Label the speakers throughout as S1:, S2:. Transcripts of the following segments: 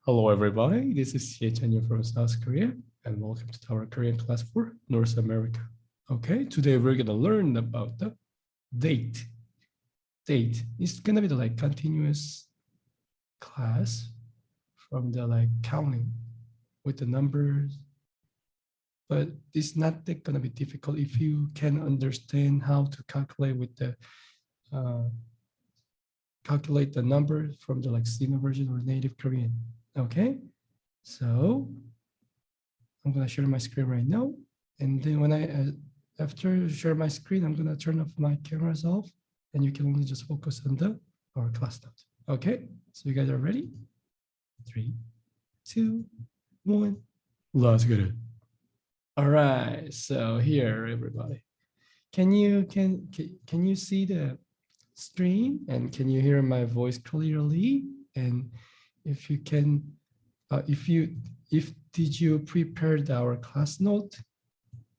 S1: Hello, everybody. This is Xie Chanyu from South Korea, and welcome to our Korean class for North America. Okay, today we're gonna learn about the date. Date is gonna be the continuous class from the counting with the numbers, but it's not that gonna be difficult if you can understand how to calculate with the calculate the number from the Sino version or native Korean. Okay, so I'm gonna share my screen right now, and then when I after share my screen, I'm gonna turn off my cameras off, and you can only just focus on our class notes. Okay, so you guys are ready? 3, 2, 1, let's get it. All right, so here, everybody, can you see the screen, and can you hear my voice clearly? And if you can, if did you prepare our class note?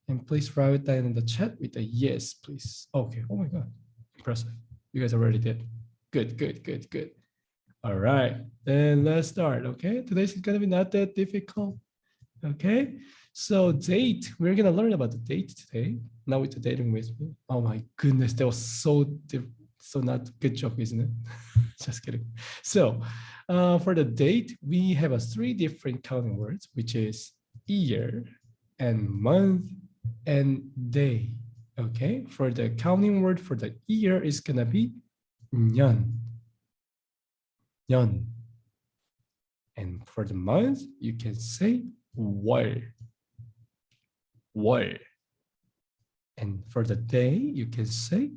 S1: And please write it down in the chat with a yes, please. Okay. Oh my God, impressive. You guys already did. Good, good, good, good. All right, then let's start. Okay, today's gonna be not that difficult. Okay, so date. We're gonna learn about the date today. Now with the dating with me. Oh my goodness, that was so not good joke, isn't it? Just kidding. So for the date, we have 3 different counting words, which is year and month and day. Okay, for the counting word for the year is gonna be 년. 년. And for the month, you can say 월. 월. And for the day, you can say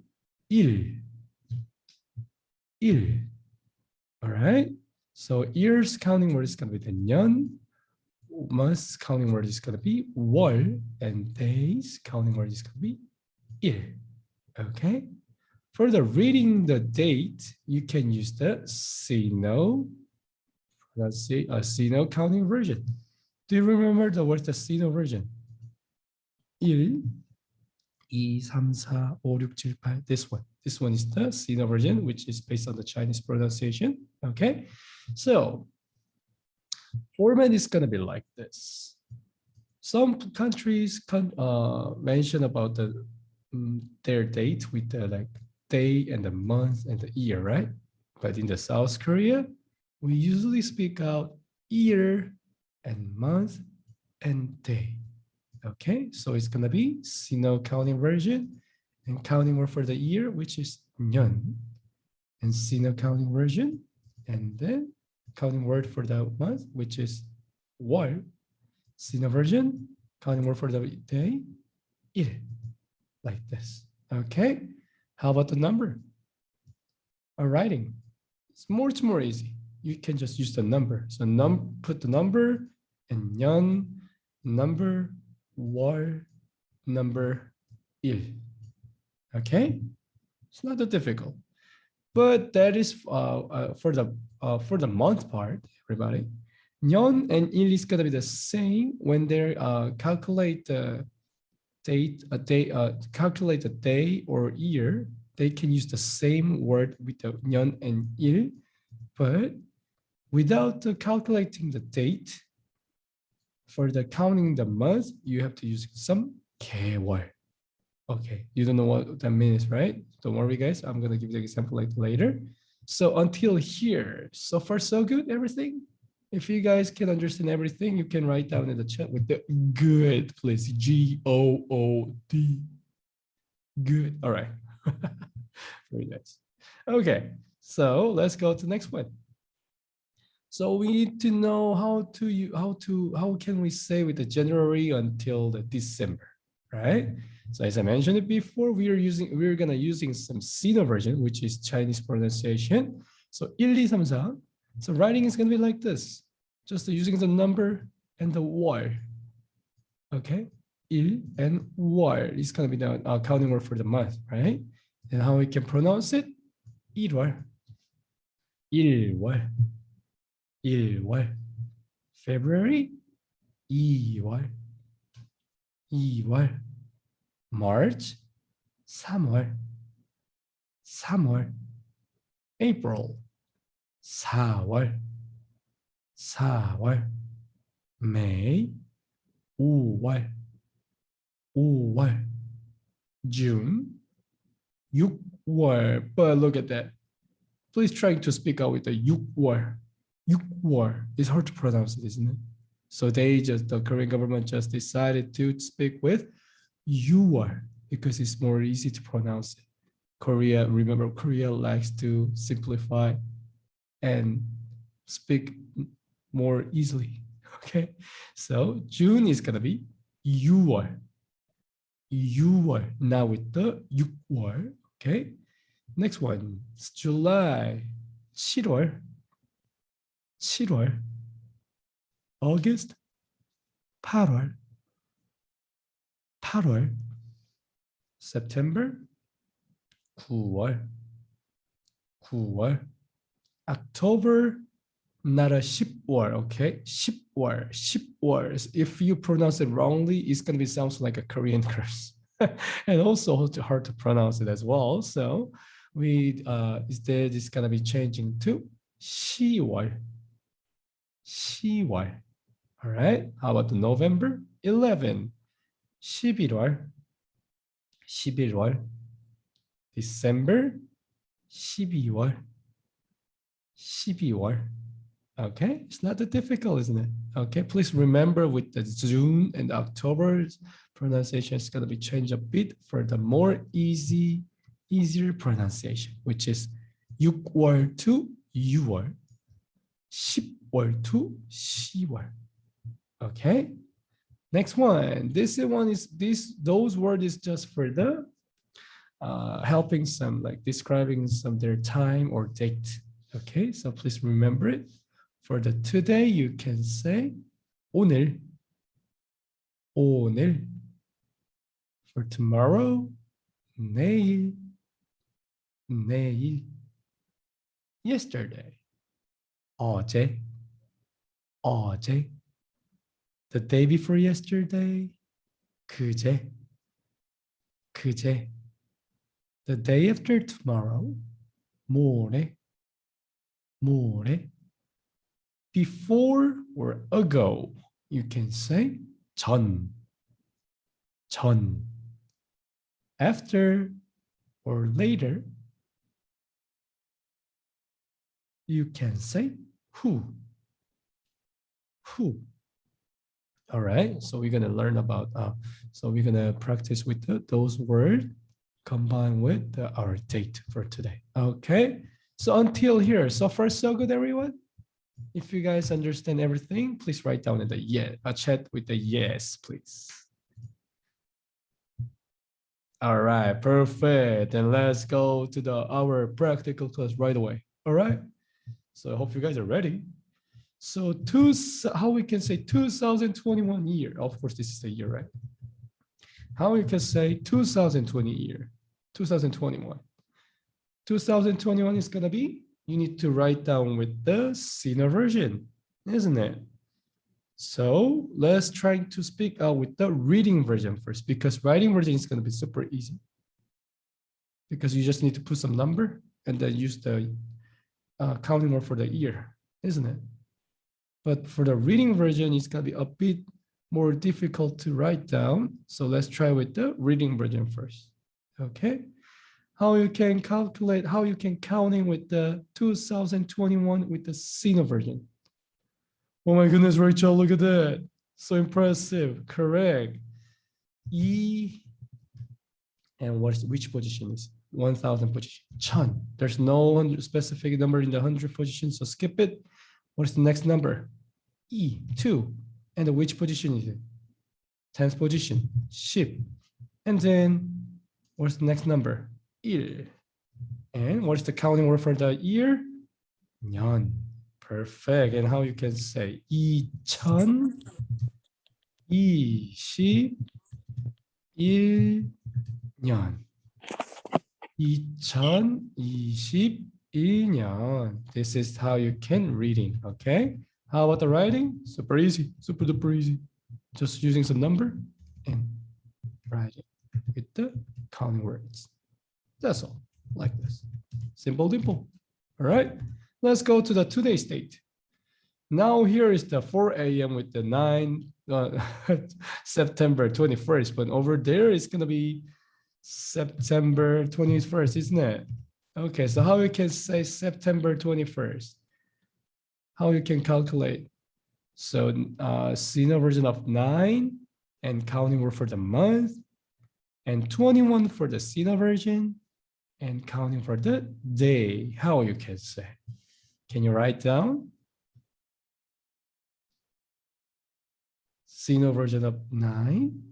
S1: 일. 일. All right. So years counting word is gonna be the 년. Months counting word is gonna be 월, and days counting word is gonna be 일. Okay. For the reading the date, you can use the Sino. Let's see, a Sino counting version. Do you remember the word the Sino version? 1, 2, 3, 4, 5, 6, 7, 8. This one. This one is the Sino version, which is based on the Chinese pronunciation. Okay. So format is going to be like this. Some countries mention about their date with the day and the month and the year, right? But in the South Korea, we usually speak out year and month and day. Okay, so it's gonna be Sino counting version and counting word for the year, which is 년, and Sino counting version, and then counting word for the month, which is 월, Sino version, counting word for the day, 일, like this. Okay, how about the number? Or writing? It's more easy. You can just use the number. So put the number and 년, number, 월, number, 일. Okay, it's not that difficult, but that is for the month part, everybody. 년 and 일 is gonna be the same when they calculate the date, calculate the day or year. They can use the same word with the 년 and 일, but without calculating the date, for the counting the month, you have to use some 개월. Okay, you don't know what that means, right? Don't worry, guys. I'm gonna give you the example later. So until here, so far so good, everything? If you guys can understand everything, you can write down in the chat with the good, please. G-O-O-D. Good. All right. Very nice. Okay, so let's go to the next one. So we need to know how can we say with the January until the December, right? So as I mentioned it before, we're gonna using some Sino version, which is Chinese pronunciation. So 1, 2, 3, 4. So writing is gonna be like this, just using the number and the 월. Okay, 1 and 월 is gonna be the counting word for the month, right? And how we can pronounce it? 1월. 1월. 1월. February, 2월. 2월. March, 3월. 3월. April, 4월. 4월, May, 5월, 5월, June, 6월. But look at that. Please try to speak out with the 6월. 6월. It's hard to pronounce it, isn't it? So the Korean government just decided to speak with 6월 because it's more easy to pronounce it. Remember, Korea likes to simplify and speak more easily. Okay, so June is gonna be 6월. 6월. Now with the 6월. Okay. Next one. It's July. 7월. 7월. August. 8월. 8월. September. 9월. 9월. October. Not a 10월, okay? 10월, 10월. If you pronounce it wrongly, it's gonna be sounds like a Korean curse, and also hard to pronounce it as well. So instead it's gonna be changing to 10월, 10월. All right. How about the November? 11, 11월, 11월. December, 12월, 12월. Okay, it's not that difficult, isn't it? Okay, please remember with the June and October's pronunciation is going to be changed a bit for the more easier pronunciation, which is 6월 to 6월, 10월 to 10월. Okay, next one. Those words is just for the helping some, like describing some their time or date. Okay, so please remember it. For the today, you can say 오늘, 오늘. For tomorrow, 내일, 내일. Yesterday, 어제, 어제. The day before yesterday, 그제, 그제. The day after tomorrow, 모레, 모레. Before or ago, you can say 전, 전. After or later, you can say who, who. All right, so we're gonna learn about, so we're gonna practice with those words combined with our date for today. Okay, so until here, so far so good, everyone? If you guys understand everything, please write down in the chat with the yes, please. All right, perfect. And let's go to our practical class right away. All right. So I hope you guys are ready. So how we can say 2021 year? Of course, this is the year, right? How we can say 2020 year, 2021. 2021 is gonna be, you need to write down with the senior version, isn't it? So let's try to speak out with the reading version first, because writing version is going to be super easy. Because you just need to put some number and then use the counting word for the year, isn't it? But for the reading version, it's going to be a bit more difficult to write down. So let's try with the reading version first. Okay. How you can calculate, how you can counting with the 2021 with the senior version. Oh my goodness, Rachel, look at that. So impressive. Correct. E, and which position is 1000 position? 1000. There's no specific number in the 100 position, so skip it. What is the next number? E, 2. And which position is it? 10th position, 10. And then what's the next number? 1. And what is the counting word for the year? 년. Perfect. And how you can say 2021년. 2021년. This is how you can reading. Okay. How about the writing? Super easy. Super duper easy. Just using some number and writing with the counting words. That's all. Like this. Simple dimple. All right. Let's go to the today's date. Now here is the 4 a.m. with the 9 September 21st, but over there it's gonna be September 21st, isn't it? Okay, so how you can say September 21st? How you can calculate? So Sino version of 9 and counting word for the month, and 21 for the Sino version, and counting for the day. How you can say? Can you write down? Sino version of 9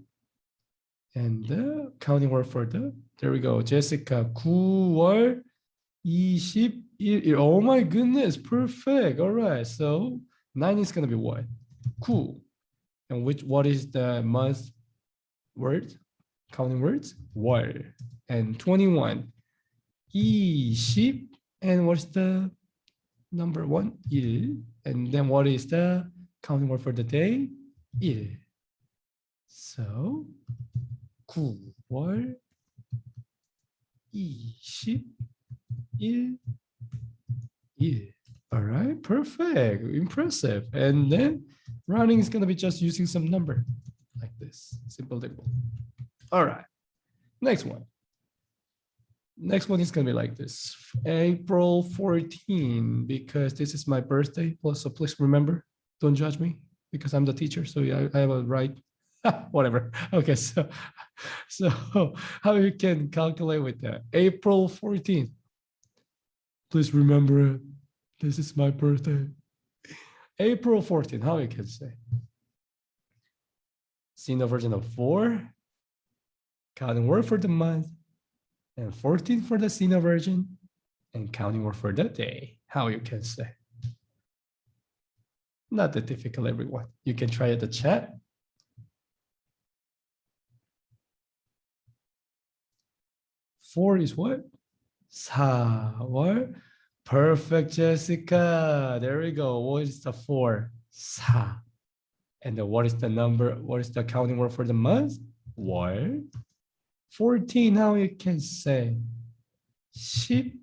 S1: and the counting word for the, there we go. Jessica, 9월 21일. Oh my goodness, perfect. All right, so 9 is gonna be what? Cool. And what is the month word? Counting words? 월. And 21. 20. And what's the number one? 1. And then what is the counting word for the day? 1. So 9월 21일. All right, perfect, impressive. And then rounding is gonna be just using some number like this, simple. All right, next one. Next one is gonna be like this, April 14, because this is my birthday. So please remember, don't judge me because I'm the teacher. So I have a right, whatever. Okay, so how you can calculate with that? April 14th. Please remember, this is my birthday. April 14th, how you can say? Sino version of 4, counting word for the month, and 14 for the Sino version, and counting word for the day. How you can say? Not that difficult, everyone. You can try at the chat. Four is what? 4월. Perfect, Jessica. There we go. What is the 4? 4. And then what is the number? What is the counting word for the month? 월. 14. Now you can say 14.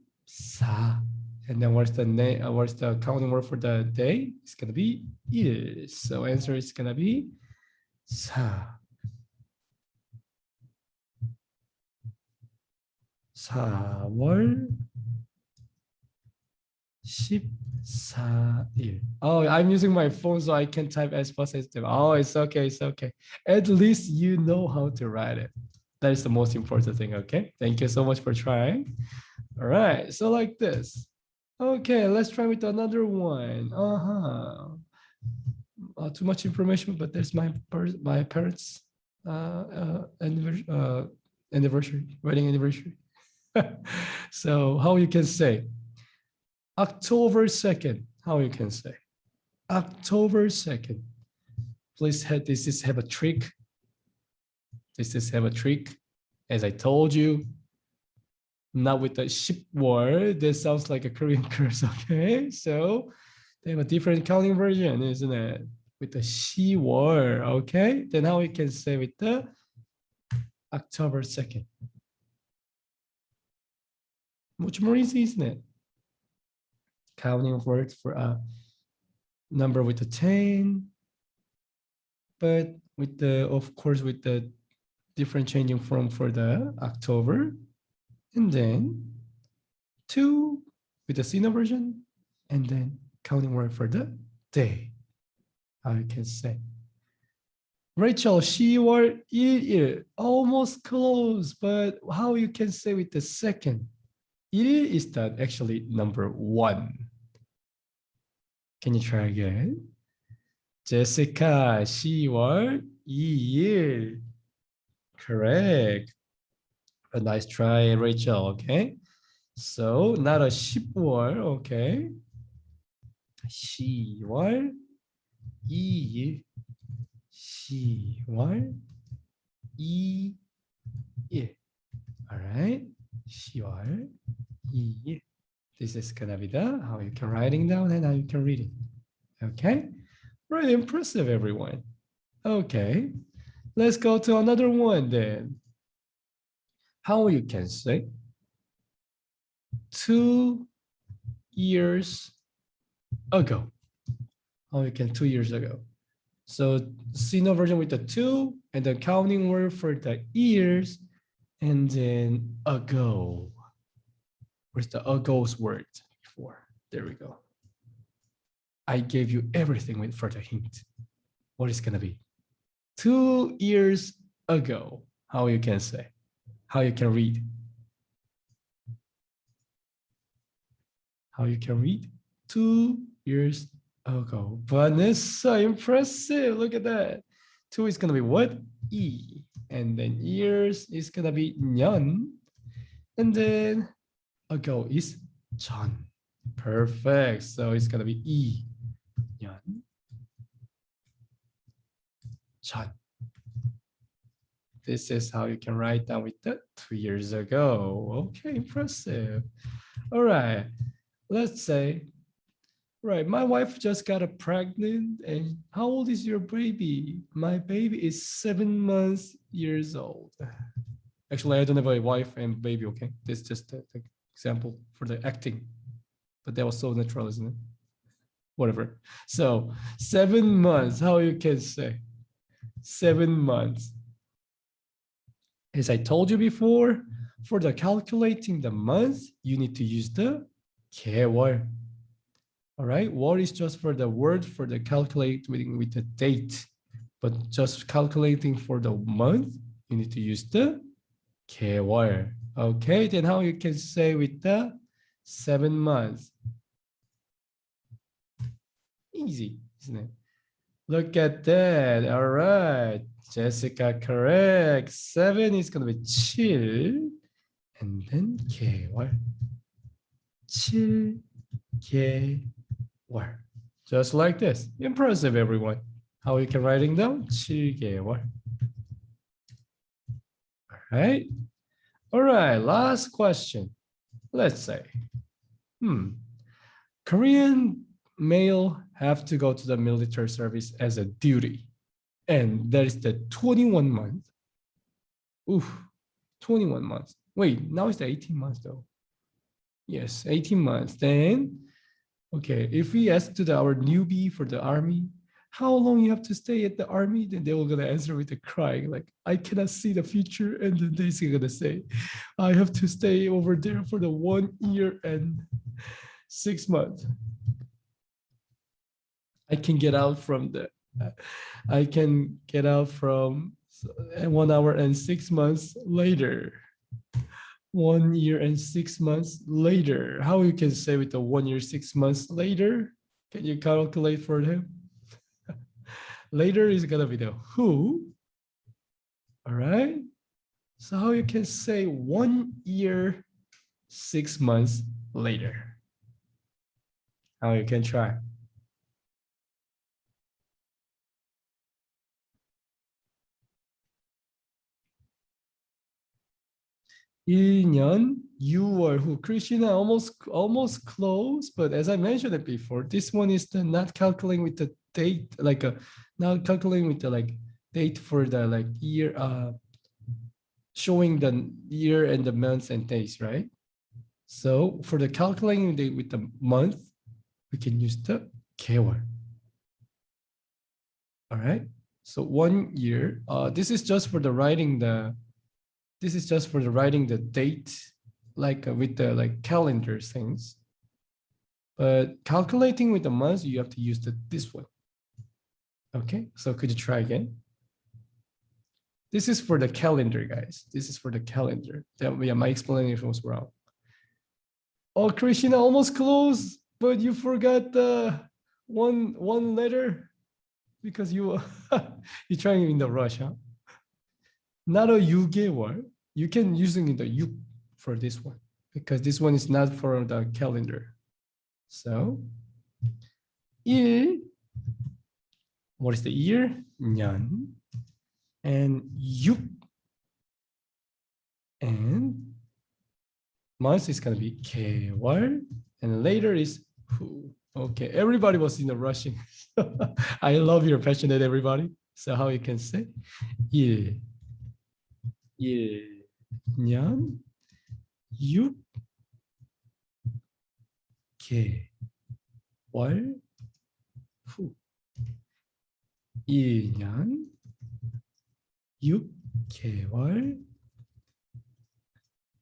S1: And then what's the counting word for the day? It's gonna be 일. So answer is gonna be 4. 4월 14일. Oh, I'm using my phone so I can type as fast as them. Oh, it's okay, it's okay. At least you know how to write it. That is the most important thing, okay? Thank you so much for trying. All right, so like this. Okay, let's try with another one. Too much information, but there's my parents' anniversary, wedding anniversary. So how you can say October 2nd? How you can say October 2nd? Please have a trick. This is have a trick. As I told you, not with the 10월. This sounds like a Korean curse, okay? So they have a different counting version, isn't it? With the 10월, okay? Then how we can say with the October 2nd? Much more easy, isn't it? Counting words for a number with the 10, but with the, of course, with the different changing form for the October, and then 2 with the Sino version, and then counting word for the day. How you can say? Rachel, 10월 1일, almost close, but how you can say with the second? 1 is that actually number 1. Can you try again? Jessica, 10월 2일. Correct. A nice try, Rachel, okay? So not a 10월, okay? 10월 2일. 10월 2일. All right? 10월 2일. This is gonna be how you can writing down and how you can read it. Okay? Really impressive, everyone. Okay. Let's go to another one then. How you can say 2 years ago. How you can 2 years ago. So single version with the two and the counting word for the years and then ago. Where's the ago's word before? There we go. I gave you everything with for the hint. What is gonna be? 2 years ago. How you can say? How you can read? How you can read? 2 years ago. Vanessa, impressive. Look at that. 2 is gonna be what? E. And then years is gonna be 년. And then ago is 전. Perfect. So it's gonna be E. 년. 전. This is how you can write down with that 2 years ago. Okay, impressive. All right. Let's say, right, my wife just got pregnant. And how old is your baby? My baby is 7 months years old. Actually, I don't have a wife and baby, okay? This is just the example for the acting. But that was so natural, isn't it? Whatever. So 7 months, how you can say? 7 months. As I told you before, for the calculating the month, you need to use the 개월. All right, what is just for the word for the calculating with the date, but just calculating for the month, you need to use the 개월. Okay, then how you can say with the 7 months? Easy, isn't it? Look at that. All right, Jessica, correct. 7 is gonna be 7, and then 개월. 7개월. Just like this. Impressive, everyone. How you can writing down? 7개월. All right. All right, last question. Let's say, Korean male have to go to the military service as a duty. And that is the 21 months. Oof, 21 months. Wait, now it's the 18 months though. Yes, 18 months. Then, okay, if we ask to our newbie for the army, how long you have to stay at the army? Then they were gonna answer with a crying, like, I cannot see the future. And then they're gonna say, I have to stay over there for the 1 year and 6 months. I can get out from 1 hour and 6 months later. 1 year and 6 months later. How you can say with the 1 year, 6 months later? Can you calculate for them? Later is gonna be the who. All right. So how you can say 1 year, 6 months later? How you can try? (1년 6월 후). Christina, almost close, but as I mentioned it before, this one is the not calculating with the date, like not calculating with the like date for the like year, showing the year and the months and days, right? So for the calculating with the month, we can use the 개월. All right. So 1 year. This is just for the writing the. This is just for the writing the date, like with the like calendar things. But calculating with the months, you have to use this one. Okay, so could you try again? This is for the calendar, guys. This is for the calendar. Yeah, my explanation was wrong. Oh, Krishna, almost close, but you forgot the one letter because you're trying in the rush, huh? Not a 6개월. You can using the 6 for this one because this one is not for the calendar. So 1, what is the year? 년. And 6. And month is gonna be 개월. And later is who. Okay, everybody was in the rushing. I love your passionate, everybody. So how you can say 1, 1년 6개월 후. 1년 6개월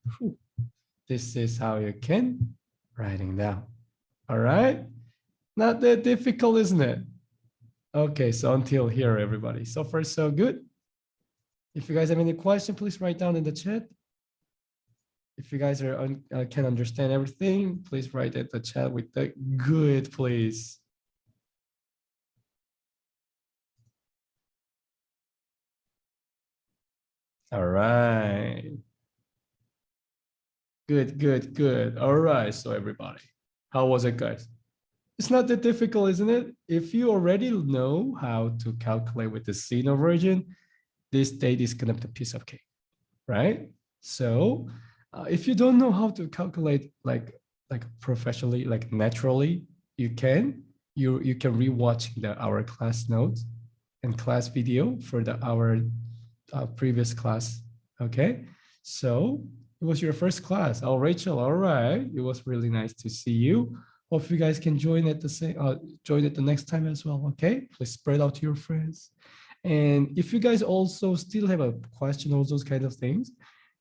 S1: 후. This is how you can writing down. All right? Not that difficult, isn't it? Okay, so until here, everybody. So far, so good. If you guys have any question, please write down in the chat. If you guys are can understand everything, please write at the chat with the good, please. All right. Good, good, good. All right, so everybody, how was it, guys? It's not that difficult, isn't it? If you already know how to calculate with the Sino version, this date is gonna be a piece of cake, right? So if you don't know how to calculate like professionally, like naturally, you can rewatch our class notes and class video for our previous class. Okay, so it was your first class. Oh, Rachel, all right. It was really nice to see you. Hope you guys can join at the same join it the next time as well. Okay, please spread out to your friends. And if you guys also still have a question or those kind of things,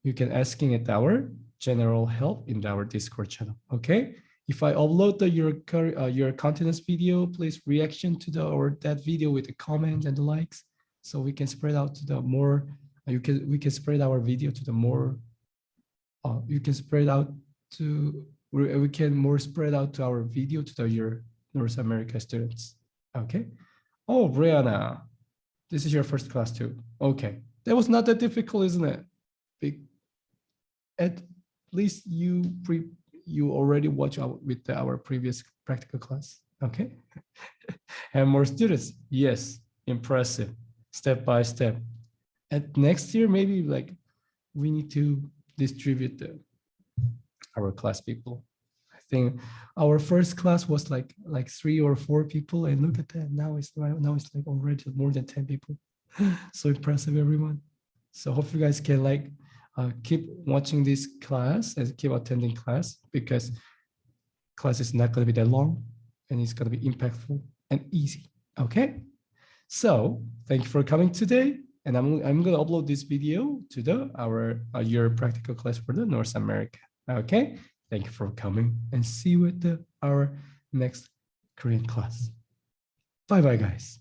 S1: you can asking at our general help in our Discord channel. Okay. If I upload your continuous video, please reaction to or that video with the comments and the likes, so we can spread out to the more. We can spread our video to the more. You can spread out to we can more spread out to our video to your North America students. Okay. Oh, Brianna, this is your first class too. Okay, that was not that difficult, isn't it? At least you already watch with our previous practical class. Okay. And more students. Yes, impressive. Step by step. And next year, maybe like we need to distribute our class people. I think our first class was like 3 or 4 people, and look at that. Now it's like already more than 10 people. So impressive, everyone. So hope you guys can like keep watching this class and keep attending class, because class is not going to be that long and it's going to be impactful and easy. Okay. So thank you for coming today. And I'm going to upload this video to our your practical class for the North America. Okay. Thank you for coming, and see you at our next Korean class. Bye bye, guys.